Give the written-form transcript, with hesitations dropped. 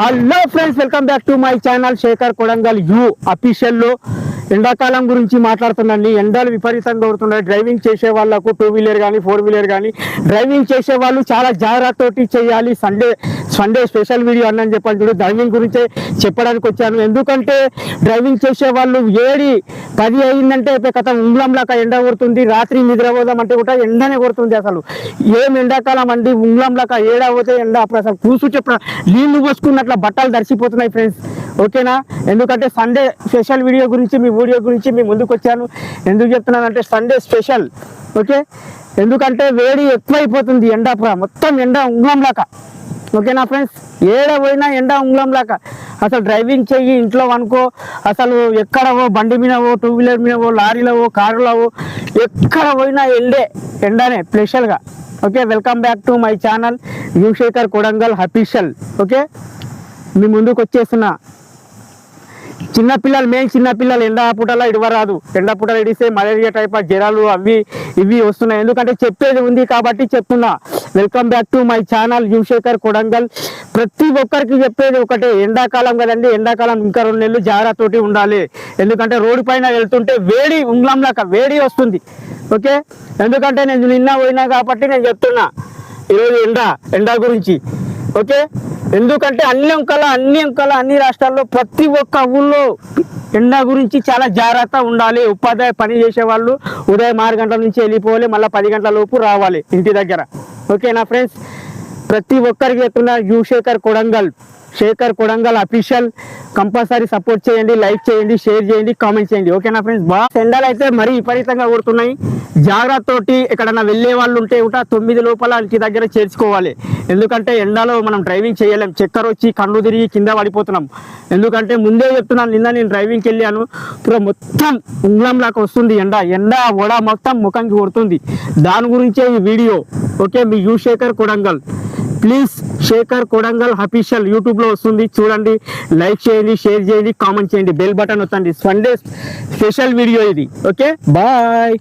Hello friends, welcome back to my channel Shekhar Kodangal you అఫీషియల్లో ఎండాకాలం గురించి మాట్లాడుతున్నాండి. ఎండలు విపరీతంగా కొడుతున్నాయి. డ్రైవింగ్ చేసే వాళ్ళకు 2 వీలర్ కానీ 4 వీలర్ కానీ డ్రైవింగ్ చేసే వాళ్ళు చాలా జాగ్రత్తతోటి చేయాలి. సండే స్పెషల్ వీడియో అన్నని చెప్పాను చూడు, డ్రైవింగ్ గురించే చెప్పడానికి వచ్చాను. ఎందుకంటే డ్రైవింగ్ చేసే వాళ్ళు 7-10 అయిందంటే కథ ఉంగ్లంలాగా ఎండ కొడుతుంది. రాత్రి నిద్రపోదామంటే కూడా ఎండనే కొడుతుంది. అసలు ఏం ఎండాకాలం అండి, ఉంగ్లంలాగా ఏడవతే ఎండ. అప్పుడు అసలు కూర్చుంటే నీళ్లు పోసుకున్నట్ల బట్టలు తడిసిపోతున్నాయి ఫ్రెండ్స్. ఓకేనా? ఎందుకంటే సండే స్పెషల్ వీడియో గురించి మీ ముందుకు వచ్చాను. ఎందుకు చెప్తున్నానంటే సండే స్పెషల్. ఓకే, ఎందుకంటే వేడి ఎక్కువైపోతుంది. ఎండ మొత్తం ఎండ ఉంగ్లంలాగా. ఓకేనా ఫ్రెండ్స్? ఏడ పోయినా ఎండ ఉంగ్లంలాగా. అసలు డ్రైవింగ్ చెయ్యి ఇంట్లో అనుకో, అసలు ఎక్కడవో బండి మీదవో 2 వీలర్ మీదవో లారీలవో కారులవో ఎక్కడ పోయినా ఎండనే స్పెషల్గా. Okay, welcome back to my channel you Shekhar Kodangal official. Okay, మీ ముందుకు వచ్చేస్తున్నా. చిన్నపిల్లలు ఎండ పూటలా ఇడవరాదు. ఎండ పూటలు ఇడిస్తే మలేరియా టైప్ జ్వరాలు అవి ఇవి వస్తున్నాయి. ఎందుకంటే చెప్పేది ఉంది కాబట్టి చెప్తున్నా. Welcome back to my channel you Shekhar Kodangal. ప్రతి ఒక్కరికి చెప్పేది ఒకటే, ఎండాకాలం కదండి, ఎండాకాలం ఇంకా 2 నెలలు జాగ్రత్తతోటి ఉండాలి. ఎందుకంటే రోడ్డు పైన వెళ్తుంటే వేడి ఉంగ్లంలాగా వేడి వస్తుంది. ఓకే, ఎందుకంటే నేను నిన్న పోయినా కాబట్టి నేను చెప్తున్నా ఈరోజు ఎండ గురించి. ఓకే, ఎందుకంటే అన్ని రాష్ట్రాల్లో ప్రతి ఒక్క ఊళ్ళో ఎండ గురించి చాలా జాగ్రత్త ఉండాలి. ఉపాధ్యాయ పని చేసే వాళ్ళు ఉదయం 6 గంటల నుంచి వెళ్ళిపోవాలి, మళ్ళీ 10 గంటల లోపు రావాలి ఇంటి దగ్గర. ఓకేనా ఫ్రెండ్స్? ప్రతి ఒక్కరికి చెప్తున్నా U Shekhar Kodangal official. Compulsory support చేయండి, లైక్ చేయండి, షేర్ చేయండి, కామెంట్ చేయండి. ఓకేనా ఫ్రెండ్స్? ఎండలు అయితే మరీ విపరీతంగా కొడుతున్నాయి. జాగ్రత్తతోటి ఎక్కడన్నా వెళ్ళే వాళ్ళు ఉంటే కూడా 9 లోపల ఇంటి దగ్గర చేర్చుకోవాలి. ఎందుకంటే ఎండలో మనం డ్రైవింగ్ చేయలేం. చక్కెర వచ్చి కళ్ళు తిరిగి కింద పడిపోతున్నాం. ఎందుకంటే ముందే చెప్తున్నాను, నిన్న నేను డ్రైవింగ్కి వెళ్ళాను, మొత్తం ఉంగ్లంలాగా వస్తుంది ఎండ వడ మొత్తం ముఖంకి కొడుతుంది. దాని గురించే ఈ వీడియో. ఓకే, మీ U Shekhar Kodangal. Please Shekar Kodangal official యూట్యూబ్లో వస్తుంది, చూడండి, లైక్ చేయండి, షేర్ చేయండి, కామెంట్ చేయండి, బెల్ బటన్ వస్తుంది. సండే స్పెషల్ వీడియో ఇది. Okay, bye.